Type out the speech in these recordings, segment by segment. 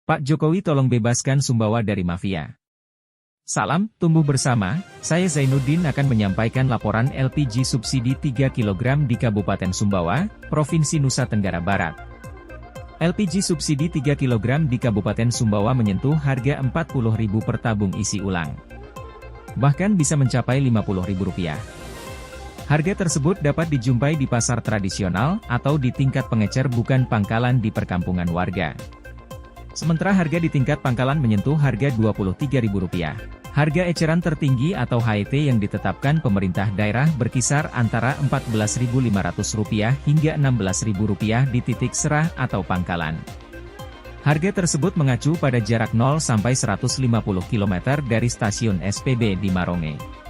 Pak Jokowi tolong bebaskan Sumbawa dari mafia. Salam, tumbuh bersama, saya Zainuddin akan menyampaikan laporan LPG subsidi 3 kg di Kabupaten Sumbawa, Provinsi Nusa Tenggara Barat. LPG subsidi 3 kg di Kabupaten Sumbawa menyentuh harga Rp40.000 per tabung isi ulang. Bahkan bisa mencapai Rp50.000. Harga tersebut dapat dijumpai di pasar tradisional, atau di tingkat pengecer bukan pangkalan di perkampungan warga. Sementara harga di tingkat pangkalan menyentuh harga Rp23.000. Harga eceran tertinggi atau HET yang ditetapkan pemerintah daerah berkisar antara Rp14.500 hingga Rp16.000 di titik serah atau pangkalan. Harga tersebut mengacu pada jarak 0 sampai 150 km dari stasiun SPB di Maronge.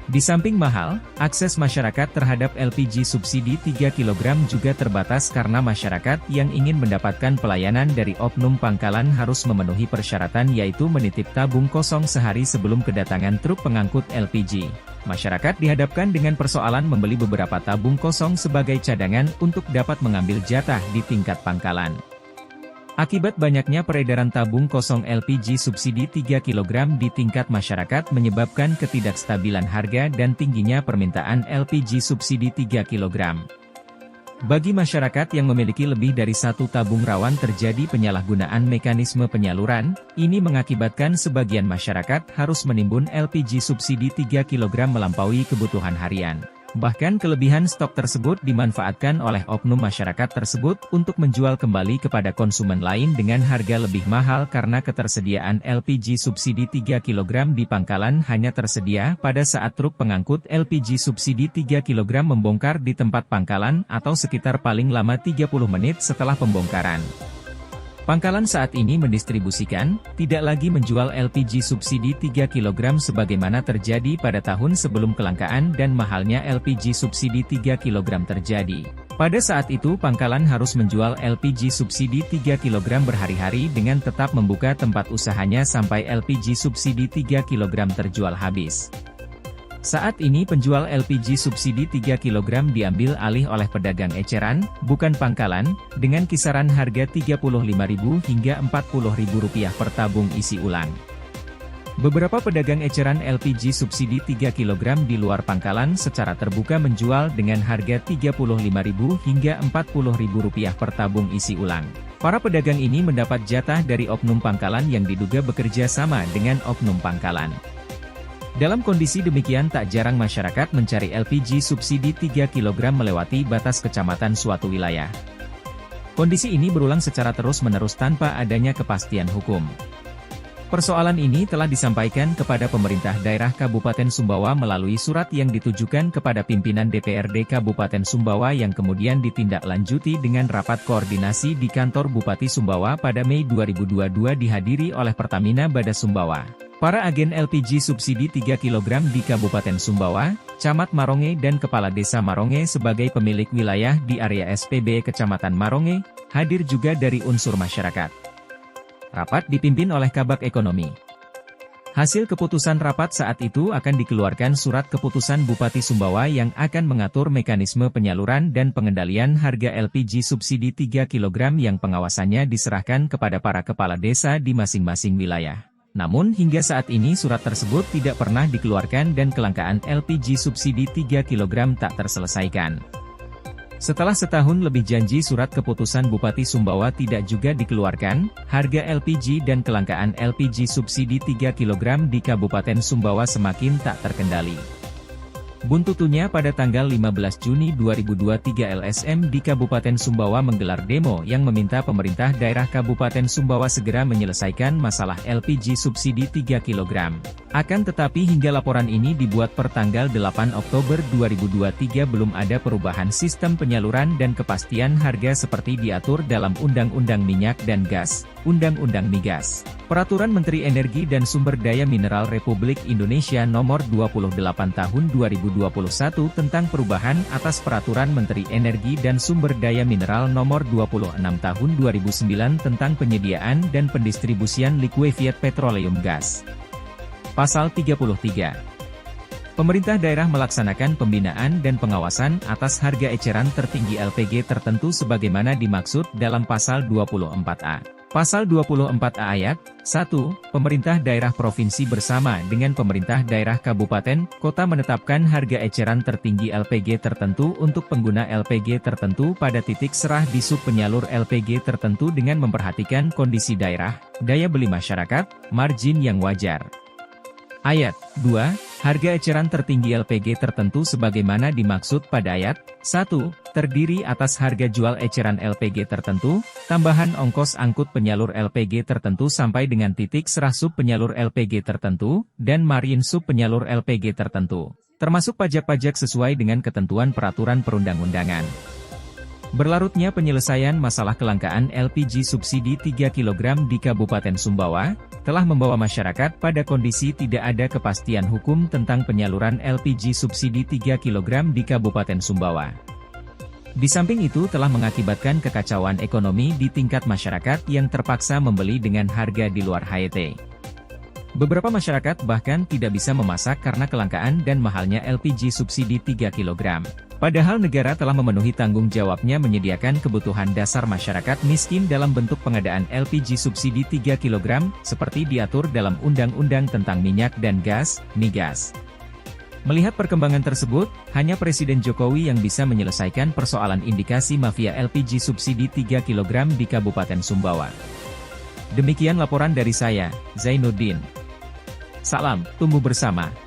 Di samping mahal, akses masyarakat terhadap LPG subsidi 3 kg juga terbatas karena masyarakat yang ingin mendapatkan pelayanan dari oknum pangkalan harus memenuhi persyaratan yaitu menitip tabung kosong sehari sebelum kedatangan truk pengangkut LPG. Masyarakat dihadapkan dengan persoalan membeli beberapa tabung kosong sebagai cadangan untuk dapat mengambil jatah di tingkat pangkalan. Akibat banyaknya peredaran tabung kosong LPG subsidi 3 kg di tingkat masyarakat menyebabkan ketidakstabilan harga dan tingginya permintaan LPG subsidi 3 kg. Bagi masyarakat yang memiliki lebih dari satu tabung rawan terjadi penyalahgunaan mekanisme penyaluran, ini mengakibatkan sebagian masyarakat harus menimbun LPG subsidi 3 kg melampaui kebutuhan harian. Bahkan kelebihan stok tersebut dimanfaatkan oleh oknum masyarakat tersebut untuk menjual kembali kepada konsumen lain dengan harga lebih mahal karena ketersediaan LPG subsidi 3 kg di pangkalan hanya tersedia pada saat truk pengangkut LPG subsidi 3 kg membongkar di tempat pangkalan atau sekitar paling lama 30 menit setelah pembongkaran. Pangkalan saat ini mendistribusikan, tidak lagi menjual LPG subsidi 3 kg sebagaimana terjadi pada tahun sebelum kelangkaan dan mahalnya LPG subsidi 3 kg terjadi. Pada saat itu pangkalan harus menjual LPG subsidi 3 kg berhari-hari dengan tetap membuka tempat usahanya sampai LPG subsidi 3 kg terjual habis. Saat ini penjual LPG subsidi 3 kg diambil alih oleh pedagang eceran, bukan pangkalan, dengan kisaran harga Rp35.000 hingga Rp40.000 per tabung isi ulang. Beberapa pedagang eceran LPG subsidi 3 kg di luar pangkalan secara terbuka menjual dengan harga Rp35.000 hingga Rp40.000 per tabung isi ulang. Para pedagang ini mendapat jatah dari oknum pangkalan yang diduga bekerja sama dengan oknum pangkalan. Dalam kondisi demikian tak jarang masyarakat mencari LPG subsidi 3 kg melewati batas kecamatan suatu wilayah. Kondisi ini berulang secara terus-menerus tanpa adanya kepastian hukum. Persoalan ini telah disampaikan kepada pemerintah daerah Kabupaten Sumbawa melalui surat yang ditujukan kepada pimpinan DPRD Kabupaten Sumbawa yang kemudian ditindaklanjuti dengan rapat koordinasi di kantor Bupati Sumbawa pada Mei 2022 dihadiri oleh Pertamina Bada Sumbawa. Para agen LPG subsidi 3 kg di Kabupaten Sumbawa, Camat Maronge dan Kepala Desa Maronge sebagai pemilik wilayah di area SPB Kecamatan Maronge, hadir juga dari unsur masyarakat. Rapat dipimpin oleh Kabag Ekonomi. Hasil keputusan rapat saat itu akan dikeluarkan surat keputusan Bupati Sumbawa yang akan mengatur mekanisme penyaluran dan pengendalian harga LPG subsidi 3 kg yang pengawasannya diserahkan kepada para kepala desa di masing-masing wilayah. Namun hingga saat ini surat tersebut tidak pernah dikeluarkan dan kelangkaan LPG subsidi 3 kg tak terselesaikan. Setelah setahun lebih janji surat keputusan Bupati Sumbawa tidak juga dikeluarkan, harga LPG dan kelangkaan LPG subsidi 3 kg di Kabupaten Sumbawa semakin tak terkendali. Buntutunya pada tanggal 15 Juni 2023 LSM di Kabupaten Sumbawa menggelar demo yang meminta pemerintah daerah Kabupaten Sumbawa segera menyelesaikan masalah LPG subsidi 3 kg. Akan tetapi hingga laporan ini dibuat per tanggal 8 Oktober 2023 belum ada perubahan sistem penyaluran dan kepastian harga seperti diatur dalam Undang-Undang Minyak dan Gas, Undang-Undang Migas. Peraturan Menteri Energi dan Sumber Daya Mineral Republik Indonesia Nomor 28 Tahun 2021 tentang perubahan atas Peraturan Menteri Energi dan Sumber Daya Mineral Nomor 26 Tahun 2009 tentang penyediaan dan pendistribusian liquefied petroleum gas. Pasal 33. Pemerintah daerah melaksanakan pembinaan dan pengawasan atas harga eceran tertinggi LPG tertentu sebagaimana dimaksud dalam Pasal 24A. Pasal 24A ayat 1, pemerintah daerah provinsi bersama dengan pemerintah daerah kabupaten, kota menetapkan harga eceran tertinggi LPG tertentu untuk pengguna LPG tertentu pada titik serah di sub penyalur LPG tertentu dengan memperhatikan kondisi daerah, daya beli masyarakat, margin yang wajar. Ayat 2, harga eceran tertinggi LPG tertentu sebagaimana dimaksud pada ayat 1, terdiri atas harga jual eceran LPG tertentu, tambahan ongkos angkut penyalur LPG tertentu sampai dengan titik serah sub penyalur LPG tertentu, dan margin sub penyalur LPG tertentu, termasuk pajak-pajak sesuai dengan ketentuan peraturan perundang-undangan. Berlarutnya penyelesaian masalah kelangkaan LPG subsidi 3 kg di Kabupaten Sumbawa, telah membawa masyarakat pada kondisi tidak ada kepastian hukum tentang penyaluran LPG subsidi 3 kg di Kabupaten Sumbawa. Di samping itu telah mengakibatkan kekacauan ekonomi di tingkat masyarakat yang terpaksa membeli dengan harga di luar HET. Beberapa masyarakat bahkan tidak bisa memasak karena kelangkaan dan mahalnya LPG subsidi 3 kg. Padahal negara telah memenuhi tanggung jawabnya menyediakan kebutuhan dasar masyarakat miskin dalam bentuk pengadaan LPG subsidi 3 kg, seperti diatur dalam Undang-Undang tentang Minyak dan Gas, Migas. Melihat perkembangan tersebut, hanya Presiden Jokowi yang bisa menyelesaikan persoalan indikasi mafia LPG subsidi 3 kg di Kabupaten Sumbawa. Demikian laporan dari saya, Zainuddin. Salam, tumbuh bersama.